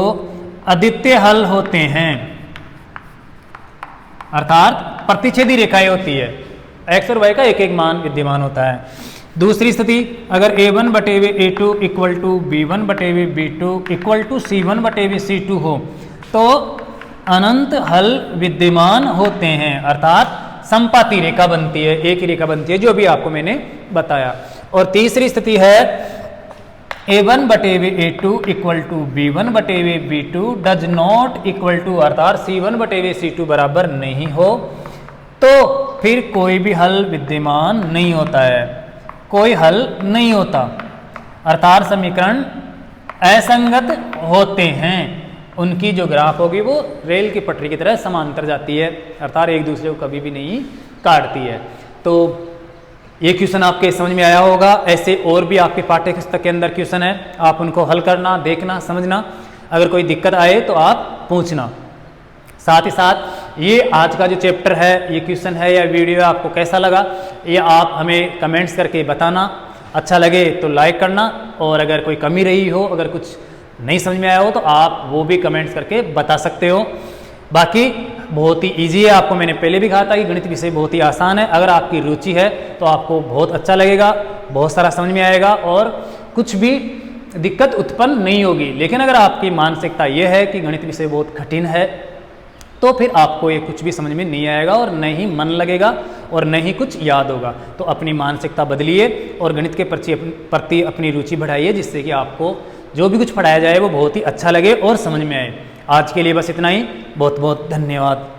अद्वितीय हल होते हैं, अर्थात प्रतिच्छेदी रेखाएं होती है, x और y का एक एक मान विद्यमान होता है। दूसरी स्थिति अगर a1 बटे a2 इक्वल टू b1 बटे b2 इक्वल टू c1 बटे c2 हो तो अनंत हल विद्यमान होते हैं, अर्थात समपाती रेखा बनती है, एक ही रेखा बनती है, जो भी आपको मैंने बताया। और तीसरी स्थिति है a1 बटे a2 इक्वल टू b1 बटे b2 does not equal to, अर्थात c1 बटे c2 बराबर नहीं हो तो फिर कोई भी हल विद्यमान नहीं होता है, कोई हल नहीं होता, अर्थात समीकरण असंगत होते हैं। उनकी जो ग्राफ होगी वो रेल की पटरी की तरह समांतर जाती है, अर्थात एक दूसरे को कभी भी नहीं काटती है। तो ये क्वेश्चन आपके समझ में आया होगा। ऐसे और भी आपके पाठ्य पुस्तक के अंदर क्वेश्चन है, आप उनको हल करना, देखना, समझना। अगर कोई दिक्कत आए तो आप पूछना। साथ ही साथ ये आज का जो चैप्टर है, ये क्वेश्चन है या वीडियो आपको कैसा लगा ये आप हमें कमेंट्स करके बताना। अच्छा लगे तो लाइक करना, और अगर कोई कमी रही हो, अगर कुछ नहीं समझ में आया हो तो आप वो भी कमेंट्स करके बता सकते हो। बाकी बहुत ही इजी है, आपको मैंने पहले भी कहा था कि गणित विषय बहुत ही आसान है। अगर आपकी रुचि है तो आपको बहुत अच्छा लगेगा, बहुत सारा समझ में आएगा और कुछ भी दिक्कत उत्पन्न नहीं होगी। लेकिन अगर आपकी मानसिकता ये है कि गणित विषय बहुत कठिन है तो फिर आपको ये कुछ भी समझ में नहीं आएगा और न ही मन लगेगा और न ही कुछ याद होगा। तो अपनी मानसिकता बदलिए और गणित के प्रति अपनी रुचि बढ़ाइए, जिससे कि आपको जो भी कुछ पढ़ाया जाए वो बहुत ही अच्छा लगे और समझ में आए। आज के लिए बस इतना ही। बहुत बहुत धन्यवाद।